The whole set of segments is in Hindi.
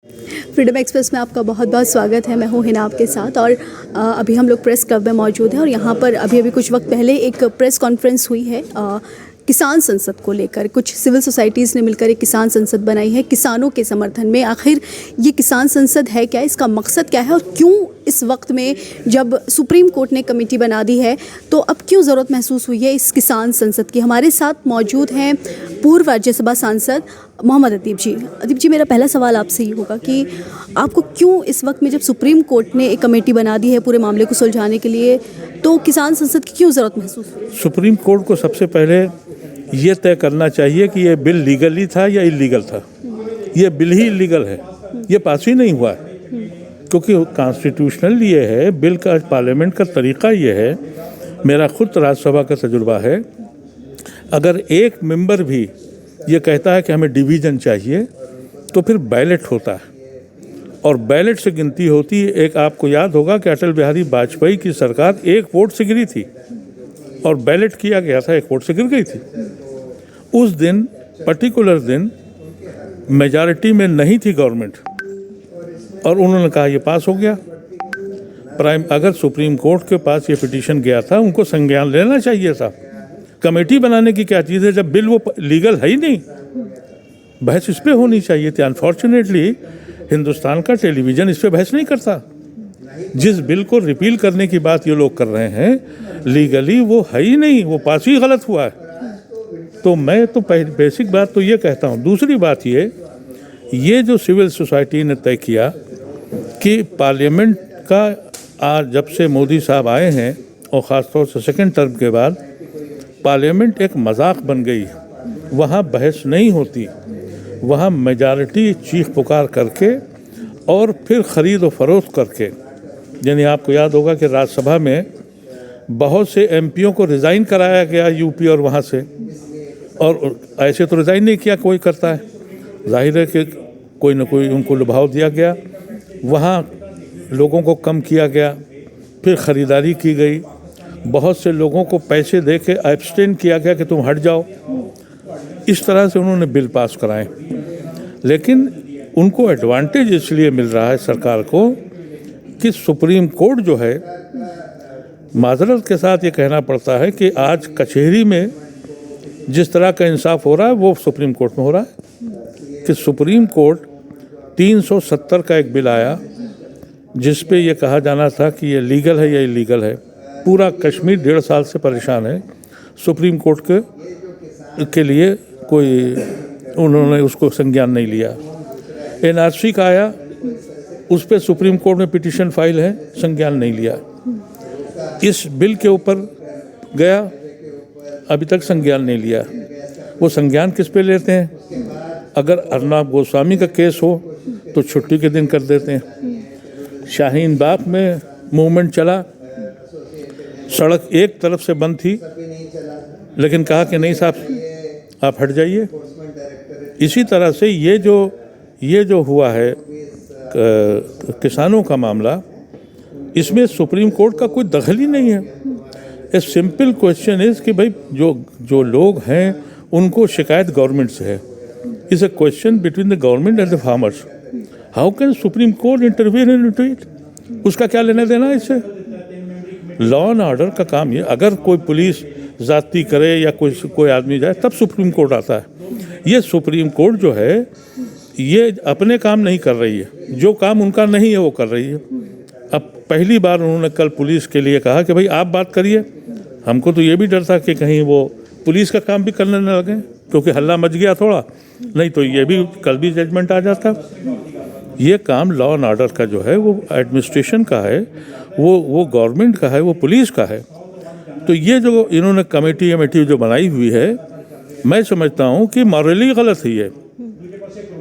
फ्रीडम एक्सप्रेस में आपका बहुत बहुत स्वागत है। मैं हूँ हिना आपके साथ और अभी हम लोग प्रेस क्लब में मौजूद हैं और यहाँ पर अभी कुछ वक्त पहले एक प्रेस कॉन्फ्रेंस हुई है किसान संसद को लेकर। कुछ सिविल सोसाइटीज़ ने मिलकर एक किसान संसद बनाई है किसानों के समर्थन में। आखिर ये किसान संसद है क्या, इसका मकसद क्या है और क्यों इस वक्त में जब सुप्रीम कोर्ट ने कमेटी बना दी है तो अब क्यों ज़रूरत महसूस हुई है इस किसान संसद की। हमारे साथ मौजूद हैं पूर्व राज्यसभा सांसद मोहम्मद अतीब जी। अतीब जी, मेरा पहला सवाल आपसे ये होगा कि आपको क्यों इस वक्त में जब सुप्रीम कोर्ट ने एक कमेटी बना दी है पूरे मामले को सुलझाने के लिए, तो किसान संसद की क्यों ज़रूरत महसूस हुई? सुप्रीम कोर्ट को सबसे पहले ये तय करना चाहिए कि ये बिल लीगली था या इलीगल था। ये बिल ही इलीगल है, ये पास ही नहीं हुआ है क्योंकि कॉन्स्टिट्यूशनल ये है, बिल का पार्लियामेंट का तरीका ये है। मेरा खुद राज्यसभा का तजुर्बा है, अगर एक मेंबर भी ये कहता है कि हमें डिवीज़न चाहिए तो फिर बैलेट होता है और बैलेट से गिनती होती है। एक आपको याद होगा कि अटल बिहारी वाजपेयी की सरकार एक वोट से गिरी थी और बैलेट किया गया था, एक वोट से गिर गई थी। उस दिन पर्टिकुलर दिन मेजॉरिटी में नहीं थी गवर्नमेंट और उन्होंने कहा ये पास हो गया। अगर सुप्रीम कोर्ट के पास ये पिटीशन गया था, उनको संज्ञान लेना चाहिए था। कमेटी बनाने की क्या चीज़ है जब बिल वो लीगल है ही नहीं। बहस इस पर होनी चाहिए थी। अनफॉर्चुनेटली हिंदुस्तान का टेलीविज़न इस पर बहस नहीं करता। जिस बिल को रिपील करने की बात ये लोग कर रहे हैं, लीगली वो है ही नहीं, वो पास ही गलत हुआ है। तो मैं तो बेसिक बात तो ये कहता हूँ। दूसरी बात ये जो सिविल सोसाइटी ने तय किया कि पार्लियामेंट का आज जब से मोदी साहब आए हैं और ख़ासतौर से सेकंड टर्म के बाद पार्लियामेंट एक मजाक बन गई। वहाँ बहस नहीं होती, वहाँ मेजॉरिटी चीख पुकार करके और फिर ख़रीद और फरोख्त करके। यानी आपको याद होगा कि राज्यसभा में बहुत से एमपीओं को रिज़ाइन कराया गया यूपी और वहाँ से, और ऐसे तो रिज़ाइन नहीं किया कोई करता है। जाहिर है कि कोई ना कोई उनको लुभाव दिया गया, वहाँ लोगों को कम किया गया, फिर ख़रीदारी की गई, बहुत से लोगों को पैसे दे के एब्सटेन किया गया कि तुम हट जाओ। इस तरह से उन्होंने बिल पास कराए। लेकिन उनको एडवांटेज इसलिए मिल रहा है सरकार को कि सुप्रीम कोर्ट जो है, माजरत के साथ ये कहना पड़ता है कि आज कचहरी में जिस तरह का इंसाफ हो रहा है वो सुप्रीम कोर्ट में हो रहा है। कि सुप्रीम कोर्ट 370 का एक बिल आया जिस पे ये कहा जाना था कि ये लीगल है या इलीगल है। पूरा कश्मीर 1.5 साल से परेशान है। सुप्रीम कोर्ट के लिए कोई उन्होंने उसको संज्ञान नहीं लिया। एनआरसी का आया, उस पर सुप्रीम कोर्ट में पिटीशन फाइल है, संज्ञान नहीं लिया। इस बिल के ऊपर गया, अभी तक संज्ञान नहीं लिया। वो संज्ञान किस पे लेते हैं? अगर अर्नब गोस्वामी का केस हो तो छुट्टी के दिन कर देते हैं। शाहीन बाग में मूवमेंट चला, सड़क एक तरफ से बंद थी लेकिन कहा कि नहीं साहब आप हट जाइए। इसी तरह से ये जो हुआ है किसानों का मामला, इसमें सुप्रीम कोर्ट का कोई दखल ही नहीं है। ए सिंपल क्वेश्चन इज़ कि भाई जो लोग हैं उनको शिकायत गवर्नमेंट से है। Is a question between the government and the farmers. How can supreme court intervene into it? उसका क्या लेना देना इससे? लॉ एंड ऑर्डर का काम ये, अगर कोई पुलिस ज़्यादती करे या कोई आदमी जाए तब सुप्रीम कोर्ट आता है। ये सुप्रीम कोर्ट जो है ये अपने काम नहीं कर रही है, जो काम उनका नहीं है वो कर रही है। अब पहली बार उन्होंने कल पुलिस के लिए कहा कि भाई आप बात करिए। हमको तो ये भी डर था कि कहीं वो पुलिस का काम भी करने न लगे, क्योंकि हल्ला मच गया थोड़ा, नहीं तो ये भी कल भी जजमेंट आ जाता। ये काम लॉ एंड ऑर्डर का जो है वो एडमिनिस्ट्रेशन का है, वो गवर्नमेंट का है, वो पुलिस का है। तो ये जो इन्होंने कमेटी जो बनाई हुई है, मैं समझता हूँ कि मॉरली गलत है।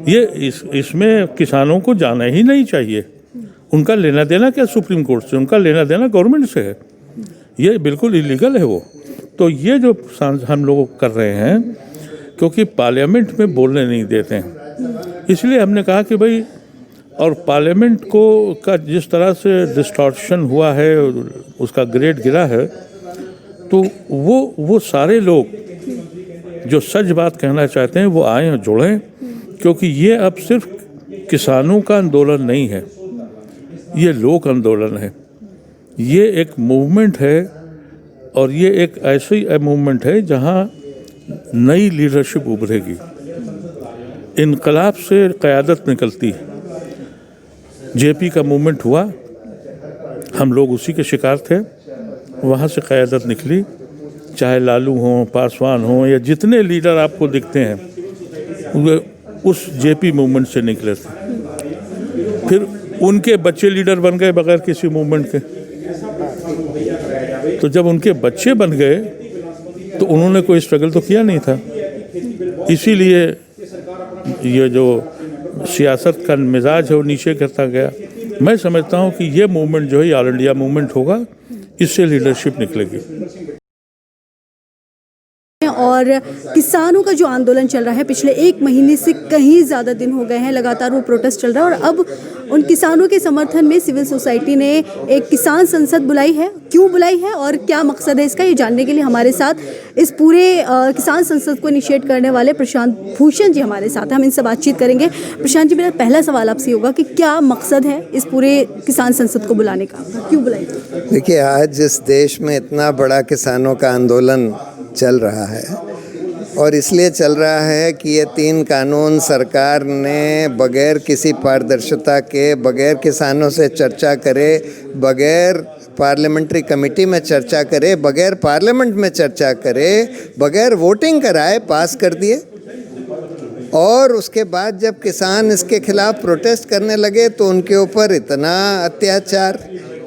ये इसमें किसानों को जाना ही नहीं चाहिए। उनका लेना देना क्या सुप्रीम कोर्ट से? उनका लेना देना गवर्नमेंट से है। ये बिल्कुल इलीगल है वो। तो ये जो हम लोग कर रहे हैं, क्योंकि पार्लियामेंट में बोलने नहीं देते हैं, इसलिए हमने कहा कि भाई, और पार्लियामेंट को का जिस तरह से डिस्टॉर्शन हुआ है, उसका ग्रेड गिरा है, तो वो सारे लोग जो सच बात कहना चाहते हैं वो आए और जुड़ें, क्योंकि ये अब सिर्फ किसानों का आंदोलन नहीं है, ये लोक आंदोलन है। ये एक मूवमेंट है और ये एक ऐसी मूवमेंट है जहाँ नई लीडरशिप उभरेगी। इनकलाब से क़यादत निकलती है। जेपी का मूवमेंट हुआ, हम लोग उसी के शिकार थे, वहाँ से क़यादत निकली। चाहे लालू हों, पासवान हों या जितने लीडर आपको दिखते हैं वे उस जेपी मूवमेंट से निकले थे। फिर उनके बच्चे लीडर बन गए बगैर किसी मूवमेंट के। तो जब उनके बच्चे बन गए तो उन्होंने कोई स्ट्रगल तो किया नहीं था। इसीलिए ये जो सियासत का मिजाज है वो नीचे करता गया। मैं समझता हूँ कि ये मूवमेंट जो है ऑल इंडिया मूवमेंट होगा, इससे लीडरशिप निकलेगी। और किसानों का जो आंदोलन चल रहा है पिछले 1 महीने से कहीं ज़्यादा दिन हो गए हैं, लगातार वो प्रोटेस्ट चल रहा है। और अब उन किसानों के समर्थन में सिविल सोसाइटी ने एक किसान संसद बुलाई है। क्यों बुलाई है और क्या मकसद है इसका, ये जानने के लिए हमारे साथ इस पूरे किसान संसद को इनिशिएट करने वाले प्रशांत भूषण जी हमारे साथ हैं। हम इनसे बातचीत करेंगे। प्रशांत जी, मेरा पहला सवाल आपसे होगा कि क्या मकसद है इस पूरे किसान संसद को बुलाने का, क्यों बुलाई? देखिए, आज जिस देश में इतना बड़ा किसानों का आंदोलन चल रहा है और इसलिए चल रहा है कि ये 3 कानून सरकार ने बगैर किसी पारदर्शिता के, बगैर किसानों से चर्चा करे, बगैर पार्लियामेंट्री कमेटी में चर्चा करे, बगैर पार्लियामेंट में चर्चा करे, बगैर वोटिंग कराए पास कर दिए। और उसके बाद जब किसान इसके खिलाफ प्रोटेस्ट करने लगे तो उनके ऊपर इतना अत्याचार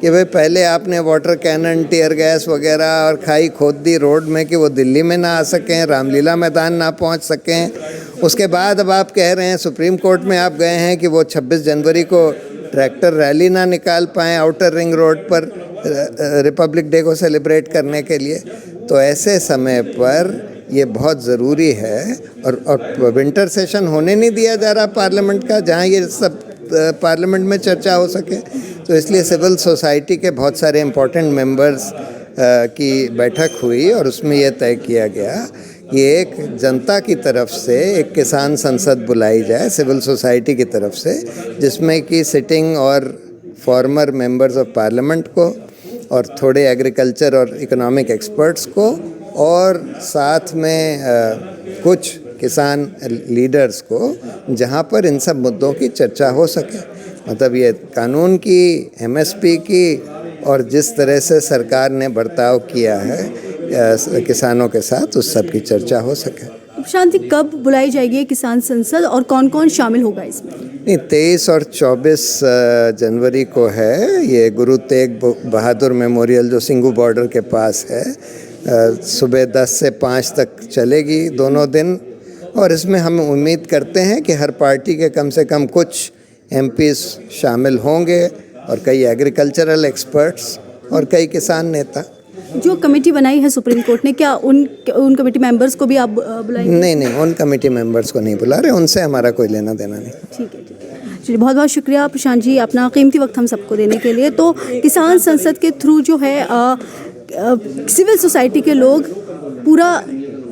कि भाई पहले आपने वाटर कैनन, टीयर गैस वगैरह और खाई खोद दी रोड में कि वो दिल्ली में ना आ सकें, रामलीला मैदान ना पहुंच सकें। उसके बाद अब आप कह रहे हैं, सुप्रीम कोर्ट में आप गए हैं कि वो 26 जनवरी को ट्रैक्टर रैली ना निकाल पाएँ आउटर रिंग रोड पर रिपब्लिक डे को सेलिब्रेट करने के लिए। तो ऐसे समय पर ये बहुत ज़रूरी है। और विंटर सेशन होने नहीं दिया जा रहा पार्लियामेंट का, जहाँ ये सब पार्लियामेंट में चर्चा हो सके। तो इसलिए सिविल सोसाइटी के बहुत सारे इम्पोर्टेंट मेंबर्स की बैठक हुई और उसमें यह तय किया गया कि एक जनता की तरफ से एक किसान संसद बुलाई जाए सिविल सोसाइटी की तरफ से, जिसमें कि सिटिंग और फॉर्मर मेंबर्स ऑफ पार्लियामेंट को और थोड़े एग्रीकल्चर और इकोनॉमिक एक्सपर्ट्स को और साथ में कुछ किसान लीडर्स को, जहां पर इन सब मुद्दों की चर्चा हो सके। मतलब ये कानून की, एमएसपी की और जिस तरह से सरकार ने बर्ताव किया है किसानों के साथ, उस सब की चर्चा हो सके। प्रशांत जी, कब बुलाई जाएगी किसान संसद और कौन कौन शामिल होगा इसमें? नहीं, 23 और 24 जनवरी को है ये गुरु तेग बहादुर मेमोरियल जो सिंघू बॉर्डर के पास है। सुबह 10 से 5 तक चलेगी दोनों दिन। और इसमें हम उम्मीद करते हैं कि हर पार्टी के कम से कम कुछ एमपीज शामिल होंगे और कई एग्रीकल्चरल एक्सपर्ट्स और कई किसान नेता। जो कमेटी बनाई है सुप्रीम कोर्ट ने, क्या उन कमेटी मेंबर्स को भी आप बुलाएंगे? नहीं, उन कमेटी मेंबर्स को नहीं बुला रहे, उनसे हमारा कोई लेना देना नहीं। ठीक है। चलिए, बहुत बहुत शुक्रिया प्रशांत जी अपना कीमती वक्त हम सबको देने के लिए। तो किसान संसद के थ्रू जो है सिविल सोसाइटी के लोग पूरा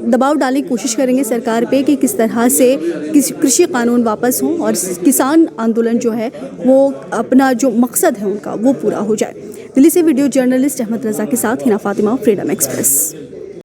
दबाव डालने की कोशिश करेंगे सरकार पे कि किस तरह से कृषि कानून वापस हों और किसान आंदोलन जो है वो अपना जो मकसद है उनका वो पूरा हो जाए। दिल्ली से वीडियो जर्नलिस्ट अहमद रज़ा के साथ हिना फातिमा, फ्रीडम एक्सप्रेस।